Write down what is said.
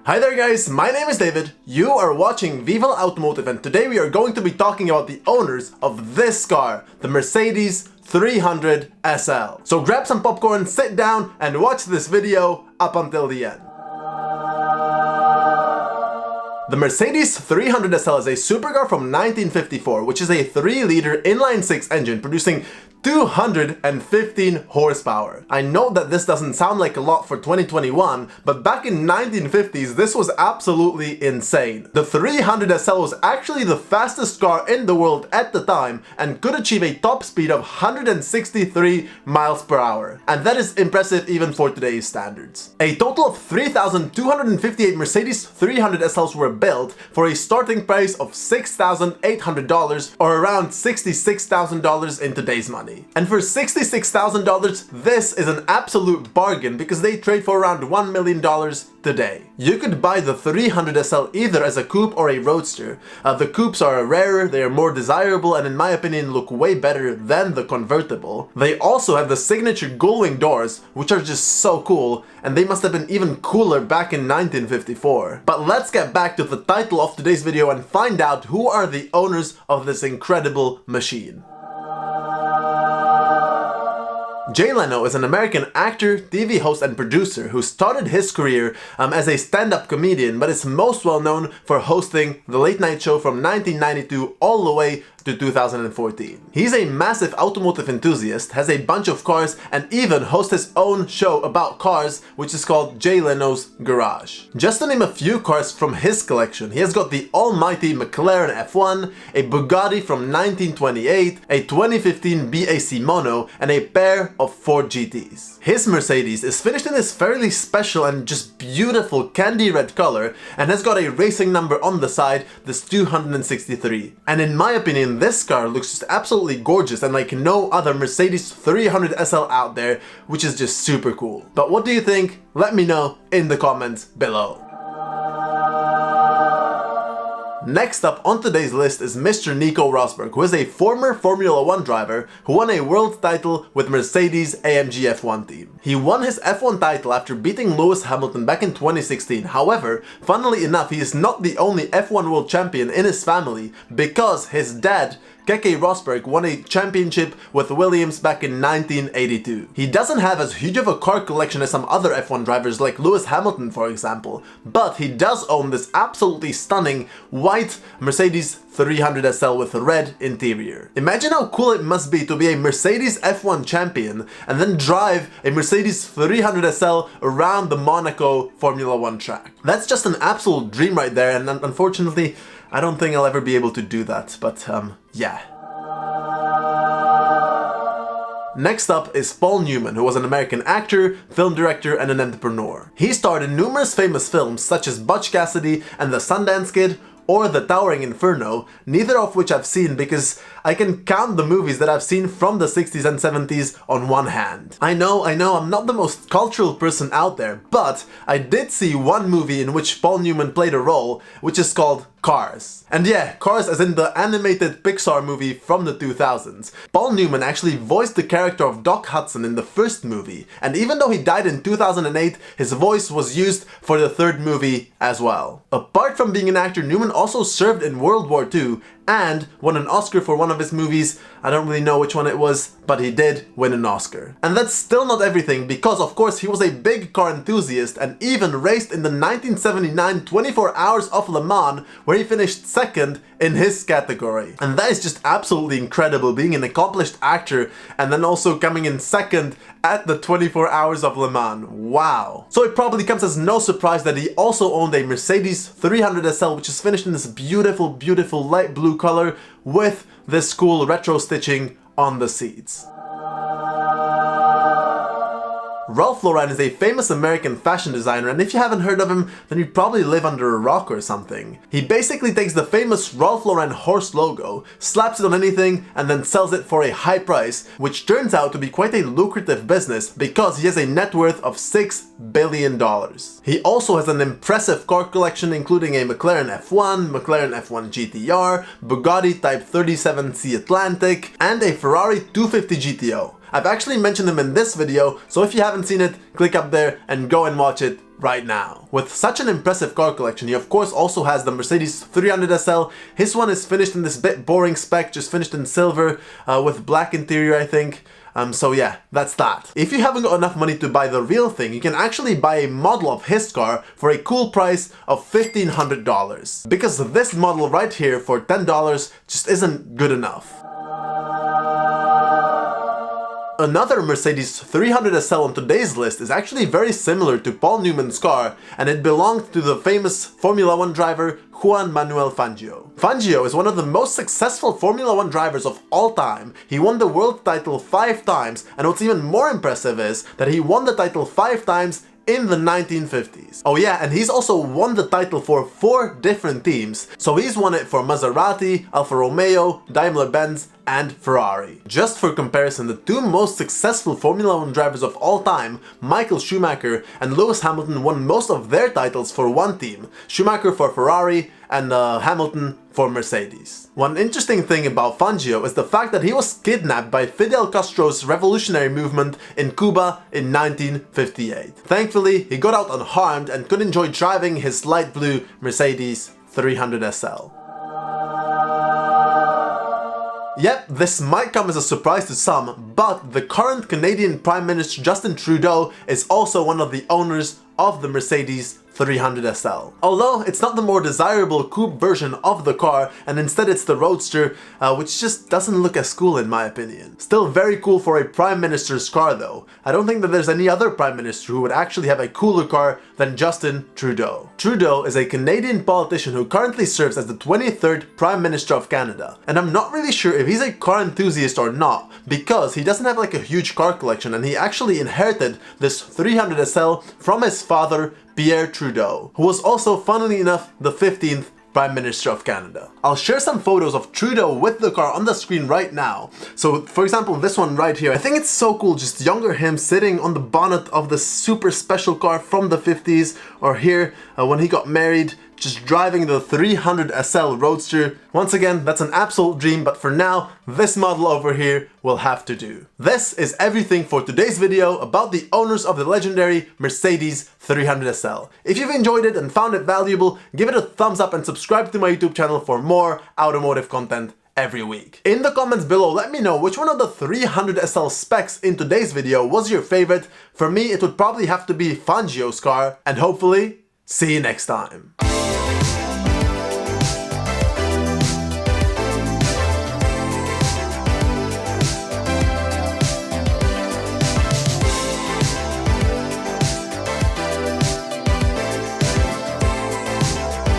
Hi there guys, my name is David, you are watching VivaLaAutomotive, and today we are going to be talking about the owners of this car, the Mercedes 300 SL. So grab some popcorn, sit down and watch this video up until the end. The Mercedes 300 SL is a supercar from 1954, which is a 3-liter inline-6 engine producing 215 horsepower. I know that this doesn't sound like a lot for 2021, but back in 1950s this was absolutely insane. The 300 SL was actually the fastest car in the world at the time and could achieve a top speed of 163 miles per hour. And that is impressive even for today's standards. A total of 3,258 Mercedes 300 SLs were built for a starting price of $6,800 or around $66,000 in today's money. And for $66,000, this is an absolute bargain because they trade for around $1 million today. You could buy the 300 SL either as a coupe or a roadster. The coupes are rarer, they are more desirable, and in my opinion look way better than the convertible. They also have the signature gullwing doors, which are just so cool, and they must have been even cooler back in 1954. But let's get back to the title of today's video and find out who are the owners of this incredible machine. Jay Leno is an American actor, TV host and producer who started his career as a stand-up comedian, but is most well known for hosting The Late Night Show from 1992 all the way to 2014. He's a massive automotive enthusiast, has a bunch of cars, and even hosts his own show about cars, which is called Jay Leno's Garage. Just to name a few cars from his collection, he has got the almighty McLaren F1, a Bugatti from 1928, a 2015 BAC Mono, and a pair of Ford GTs. His Mercedes is finished in this fairly special and just beautiful candy red color and has got a racing number on the side, this 263. And in my opinion, this car looks just absolutely gorgeous and like no other Mercedes 300 SL out there, which is just super cool. But what do you think? Let me know in the comments below. Next up on today's list is Mr. Nico Rosberg, who is a former Formula 1 driver who won a world title with Mercedes AMG F1 team. He won his F1 title after beating Lewis Hamilton back in 2016. However, funnily enough, he is not the only F1 world champion in his family because his dad, Nico Rosberg, won a championship with Williams back in 1982. He doesn't have as huge of a car collection as some other F1 drivers like Lewis Hamilton for example, but he does own this absolutely stunning white Mercedes 300 SL with a red interior. Imagine how cool it must be to be a Mercedes F1 champion and then drive a Mercedes 300 SL around the Monaco Formula 1 track. That's just an absolute dream right there, and unfortunately I don't think I'll ever be able to do that, but yeah. Next up is Paul Newman, who was an American actor, film director, and an entrepreneur. He starred in numerous famous films such as Butch Cassidy and The Sundance Kid, or The Towering Inferno, neither of which I've seen because I can count the movies that I've seen from the 60s and 70s on one hand. I know, I'm not the most cultural person out there, but I did see one movie in which Paul Newman played a role, which is called Cars. And yeah, Cars as in the animated Pixar movie from the 2000s. Paul Newman actually voiced the character of Doc Hudson in the first movie, and even though he died in 2008, his voice was used for the third movie as well. Apart from being an actor, Newman also served in World War II and won an Oscar for one of his movies. I don't really know which one it was, but he did win an Oscar. And that's still not everything, because of course he was a big car enthusiast and even raced in the 1979 24 Hours of Le Mans, where he finished second in his category. And that is just absolutely incredible, being an accomplished actor and then also coming in second at the 24 Hours of Le Mans. Wow. So it probably comes as no surprise that he also owned a Mercedes 300 SL, which is finished in this beautiful, beautiful light blue color with this cool retro stitching on the seats. Ralph Lauren is a famous American fashion designer, and if you haven't heard of him, then you probably live under a rock or something. He basically takes the famous Ralph Lauren horse logo, slaps it on anything, and then sells it for a high price, which turns out to be quite a lucrative business because he has a net worth of $6 billion. He also has an impressive car collection including a McLaren F1, McLaren F1 GTR, Bugatti Type 37C Atlantic, and a Ferrari 250 GTO. I've actually mentioned them in this video, so if you haven't seen it, click up there and go and watch it right now. With such an impressive car collection, he of course also has the Mercedes 300 SL. His one is finished in this bit boring spec, just finished in silver with black interior, I think. So yeah, that's that. If you haven't got enough money to buy the real thing, you can actually buy a model of his car for a cool price of $1,500. Because this model right here for $10 just isn't good enough. Another Mercedes 300 SL on today's list is actually very similar to Paul Newman's car, and it belonged to the famous Formula 1 driver Juan Manuel Fangio. Fangio is one of the most successful Formula 1 drivers of all time. He won the world title 5 times, and what's even more impressive is that he won the title 5 times in the 1950s. Oh yeah, and he's also won the title for 4 different teams. So he's won it for Maserati, Alfa Romeo, Daimler-Benz, and Ferrari. Just for comparison, the 2 most successful Formula 1 drivers of all time, Michael Schumacher and Lewis Hamilton, won most of their titles for one team. Schumacher for Ferrari and Hamilton for Mercedes. One interesting thing about Fangio is the fact that he was kidnapped by Fidel Castro's revolutionary movement in Cuba in 1958. Thankfully, he got out unharmed and could enjoy driving his light blue Mercedes 300 SL. Yep, this might come as a surprise to some, but the current Canadian Prime Minister Justin Trudeau is also one of the owners of the Mercedes 300 SL. Although it's not the more desirable coupe version of the car, and instead it's the Roadster, which just doesn't look as cool in my opinion. Still very cool for a Prime Minister's car though. I don't think that there's any other Prime Minister who would actually have a cooler car than Justin Trudeau. Trudeau is a Canadian politician who currently serves as the 23rd Prime Minister of Canada. And I'm not really sure if he's a car enthusiast or not, because he doesn't have like a huge car collection, and he actually inherited this 300 SL from his father, Pierre Trudeau, who was also, funnily enough, the 15th Prime Minister of Canada. I'll share some photos of Trudeau with the car on the screen right now. So for example, this one right here, I think it's so cool, just younger him sitting on the bonnet of the super special car from the 50s, or here when he got married, just driving the 300 SL Roadster. Once again, that's an absolute dream, but for now, this model over here will have to do. This is everything for today's video about the owners of the legendary Mercedes 300 SL. If you've enjoyed it and found it valuable, give it a thumbs up and subscribe to my YouTube channel for more automotive content every week. In the comments below, let me know which one of the 300 SL specs in today's video was your favorite. For me, it would probably have to be Fangio's car, and hopefully, see you next time.